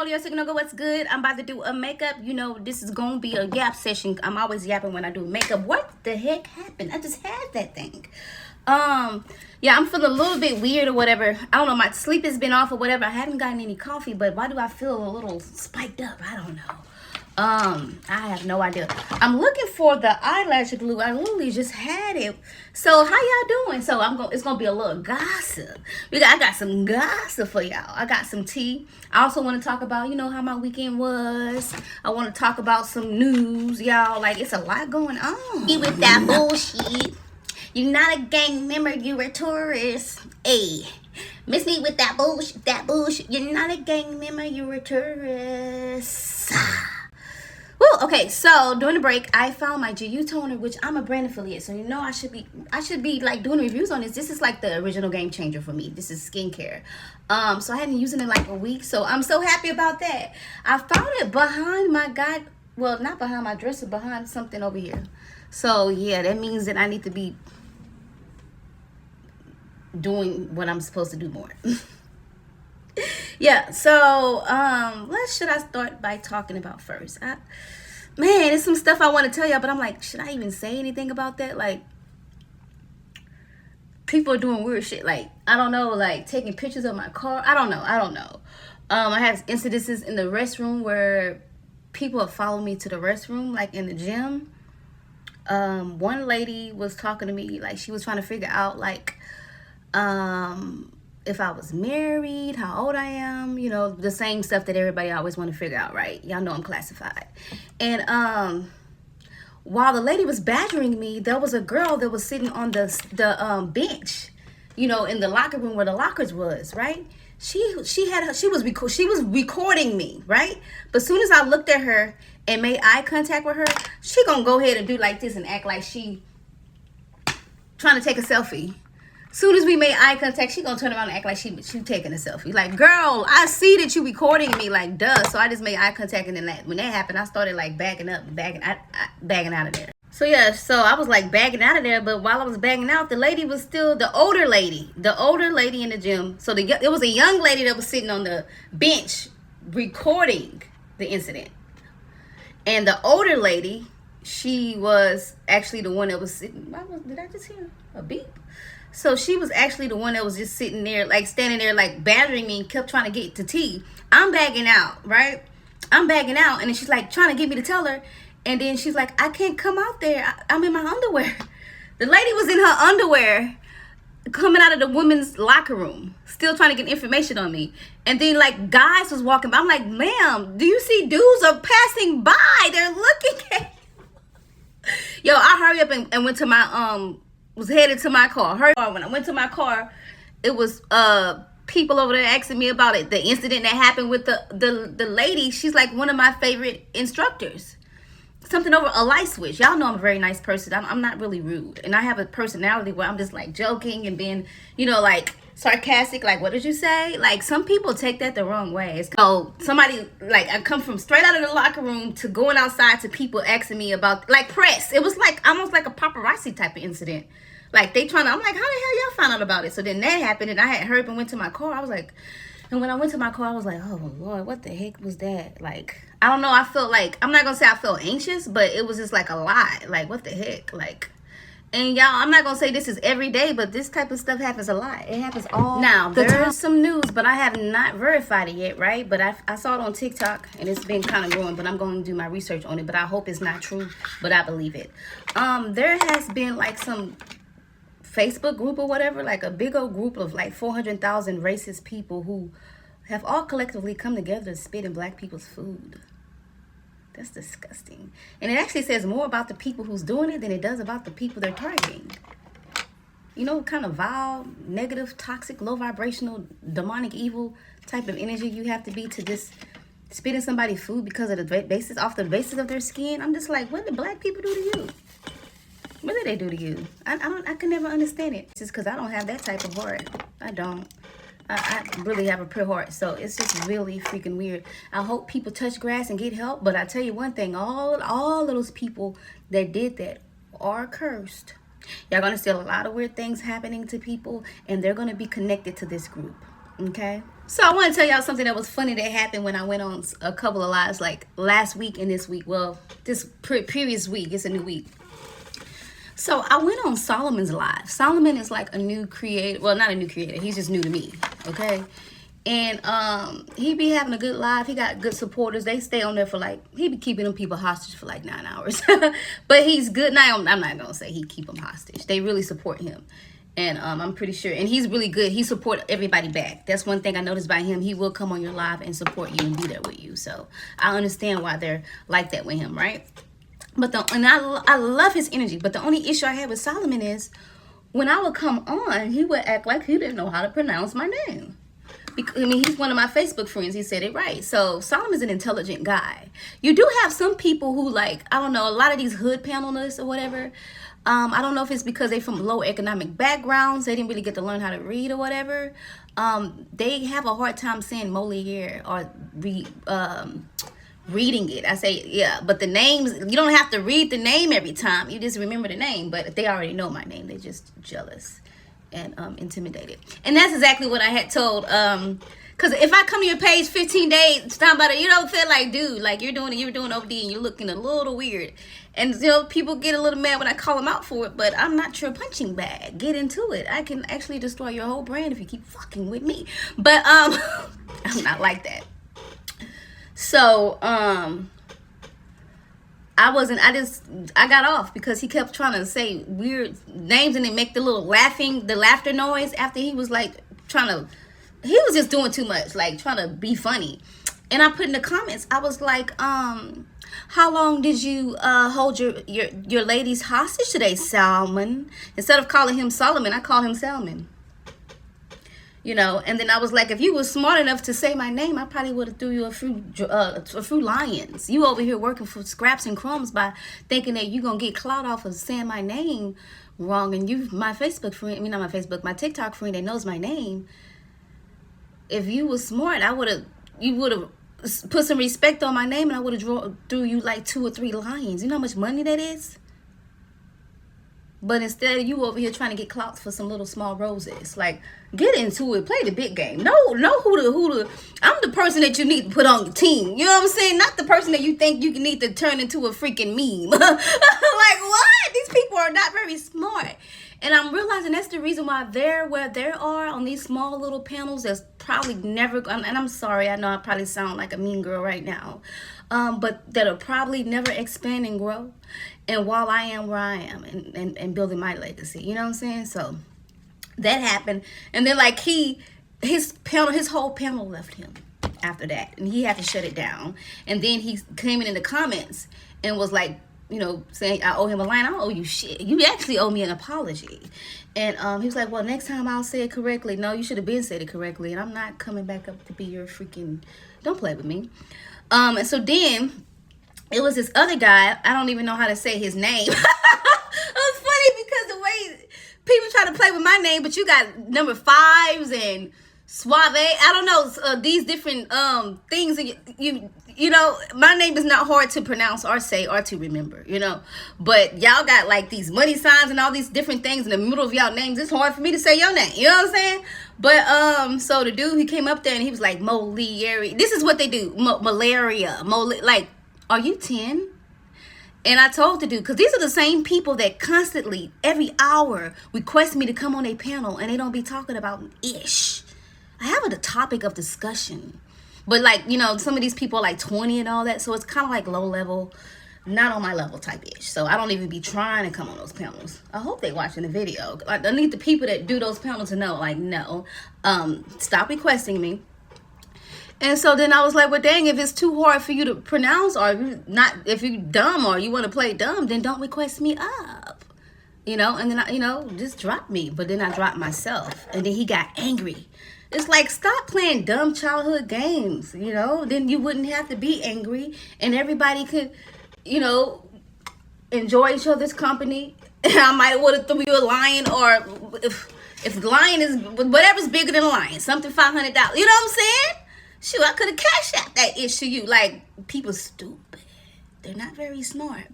MolierreSignoga, what's good? I'm about to do a makeup. You know, this is gonna be a yap session. I'm always yapping when I do makeup. What the heck happened? I just had that thing. Yeah, I'm feeling a little bit weird or whatever. I don't know, my sleep has been off or whatever. I haven't gotten any coffee, but why do I feel a little spiked up? I don't know. I have no idea. I'm looking for the eyelash glue. I literally just had it. So how y'all doing? So it's gonna be a little gossip. I got some gossip for y'all. I got some tea. I also want to talk about, you know, how my weekend was. I want to talk about some news, y'all. Like, it's a lot going on. With that bullshit. You're not a gang member, you're a tourist. Hey, miss me with that bullshit, You're not a gang member, you're a tourist. Woo, okay, so during the break, I found my GU toner, which I'm a brand affiliate, so you know I should be like doing reviews on this. This is like the original game changer for me. This is skincare. So I hadn't used it in like a week, so I'm so happy about that. I found it behind my well, not behind my dresser, behind something over here. So yeah, that means that I need to be doing what I'm supposed to do more. Yeah, so what should I start by talking about first? Man, there's some stuff I want to tell y'all, but I'm like, should I even say anything about that? Like, people are doing weird shit, like, I don't know, like taking pictures of my car. I don't know. I have incidences in the restroom where people have followed me to the restroom, like in the gym. One lady was talking to me, like she was trying to figure out like if I was married, how old I am, you know, the same stuff that everybody always want to figure out, right? Y'all know I'm classified. And while the lady was badgering me, there was a girl that was sitting on the bench, you know, in the locker room where the lockers was, right? She was recording me, right? But as soon as I looked at her and made eye contact with her, she gonna go ahead and do like this and act like she trying to take a selfie. Soon as we made eye contact, she gonna turn around and act like she taking a selfie. Like, girl, I see that you recording me, like, duh. So I just made eye contact, and then when that happened, I started like bagging out of there. So yeah, so I was like bagging out of there, but while I was bagging out, the lady was still the older lady in the gym. So it was a young lady that was sitting on the bench recording the incident, and the older lady, she was actually the one that was sitting. Did I just hear a beep? So she was actually the one that was just sitting there, like standing there, like badgering me and kept trying to get to tea. I'm bagging out, right? I'm bagging out. And then she's like trying to get me to tell her. And then she's like, I can't come out there. I'm in my underwear. The lady was in her underwear coming out of the women's locker room, still trying to get information on me. And then like guys was walking by. I'm like, ma'am, do you see dudes are passing by? They're looking at you. Yo, I hurry up and went to my, was headed to my car. When I went to my car, it was people over there asking me about it. The incident that happened with the lady. She's like one of my favorite instructors. Something over a light switch. Y'all know I'm a very nice person. I'm not really rude, and I have a personality where I'm just like joking and being, you know, like sarcastic. Like, what did you say? Like, some people take that the wrong way. So somebody, like, I come from straight out of the locker room to going outside to people asking me about, like, press. It was like almost like a paparazzi type of incident. Like, I'm like, how the hell y'all found out about it? So then that happened, and I had hurried up and went to my car. I was like, and when I went to my car, I was like, oh Lord, what the heck was that? Like, I don't know. I felt like, I'm not gonna say I felt anxious, but it was just like a lot. Like, what the heck? Like, and y'all, I'm not gonna say this is every day, but this type of stuff happens a lot. It happens all now. There's some news, but I have not verified it yet, right? But I saw it on TikTok, and it's been kind of growing. But I'm going to do my research on it. But I hope it's not true, but I believe it. There has been like some Facebook group or whatever, like a big old group of like 400,000 racist people who have all collectively come together to spit in black people's food. That's disgusting. And it actually says more about the people who's doing it than it does about the people they're targeting. You know what kind of vile, negative, toxic, low vibrational, demonic, evil type of energy you have to be to just spit in somebody's food because of the basis, off the basis of their skin? I'm just like, what did black people do to you? What did they do to you? I can never understand it. It's just because I don't have that type of heart. I don't. I really have a pure heart. So it's just really freaking weird. I hope people touch grass and get help. But I tell you one thing. All of those people that did that are cursed. Y'all going to see a lot of weird things happening to people. And they're going to be connected to this group. Okay. So I want to tell y'all something that was funny that happened when I went on a couple of lives, like last week and this week. Well, this previous week. It's a new week. So I went on Solomon's live. Solomon is like a new creator. Well, not a new creator. He's just new to me. Okay. And he be having a good live. He got good supporters. They stay on there for like, he be keeping them people hostage for like 9 hours. But he's good. Now, I'm not going to say he keep them hostage. They really support him. And I'm pretty sure. And he's really good. He support everybody back. That's one thing I noticed by him. He will come on your live and support you and be there with you. So I understand why they're like that with him, right? But I love his energy. But the only issue I had with Solomon is when I would come on, he would act like he didn't know how to pronounce my name. I mean, he's one of my Facebook friends. He said it right. So Solomon's an intelligent guy. You do have some people who, like, I don't know, a lot of these hood panelists or whatever. I don't know if it's because they're from low economic backgrounds. They didn't really get to learn how to read or whatever. They have a hard time saying Moliere or reading it. I say, yeah, but the names, you don't have to read the name every time. You just remember the name. But they already know my name. They're just jealous and intimidated. And that's exactly what I had told. Because if I come to your page 15 days, talking about it, you don't feel like, dude, like you're doing OD and you're looking a little weird. And, you know, people get a little mad when I call them out for it, but I'm not your punching bag. Get into it. I can actually destroy your whole brand if you keep fucking with me. But I'm not like that. So, I got off because he kept trying to say weird names and then make the laughter noise after he was like he was just doing too much, like trying to be funny. And I put in the comments, I was like, how long did you hold your ladies hostage today, Salmon? Instead of calling him Solomon, I call him Salmon. You know, and then I was like, if you were smart enough to say my name, I probably would have threw you a few lions. You over here working for scraps and crumbs by thinking that you're going to get clout off of saying my name wrong. And you, my Facebook friend, I mean, not my Facebook, my TikTok friend that knows my name. If you were smart, you would have put some respect on my name and I would have threw you like 2 or 3 lions. You know how much money that is? But instead, you over here trying to get clouts for some little small roses. Like, get into it. Play the big game. Know who the. I'm the person that you need to put on your team. You know what I'm saying? Not the person that you think you need to turn into a freaking meme. Like, what? These people are not very smart. And I'm realizing that's the reason why they're where they are on these small little panels. That's probably never. And I'm sorry. I know I probably sound like a mean girl right now. But that'll probably never expand and grow. And while I am where I am and building my legacy, you know what I'm saying? So that happened. And then like his whole panel left him after that. And he had to shut it down. And then he came in the comments and was like, you know, saying I owe him a line. I don't owe you shit. You actually owe me an apology. And he was like, well, next time I'll say it correctly. No, you should have been said it correctly. And I'm not coming back up to be your freaking, don't play with me. And so then it was this other guy. I don't even know how to say his name. It was funny because the way people try to play with my name, but you got number 5s and Suave. I don't know these different things. You know, my name is not hard to pronounce or say or to remember, you know. But y'all got like these money signs and all these different things in the middle of y'all names. It's hard for me to say your name. You know what I'm saying? But so the dude, he came up there and he was like, Moliere. This is what they do. Malaria. Like, are you 10? And I told the dude, because these are the same people that constantly, every hour, request me to come on a panel and they don't be talking about ish. I have a topic of discussion. But like, you know, some of these people are like 20 and all that. So it's kind of like low level, not on my level type ish. So I don't even be trying to come on those panels. I hope they watching the video. I need the people that do those panels to know, like, no, stop requesting me. And so then I was like, well, dang, if it's too hard for you to pronounce or if you're dumb or you want to play dumb, then don't request me up. You know, and then, just drop me. But then I dropped myself. And then he got angry. It's like, stop playing dumb childhood games, you know? Then you wouldn't have to be angry. And everybody could, enjoy each other's company. I might would have threw you a lion or if the lion is, whatever's bigger than a lion, something $500. You know what I'm saying? Shoot, I could have cashed out that issue. Like, people stupid. They're not very smart.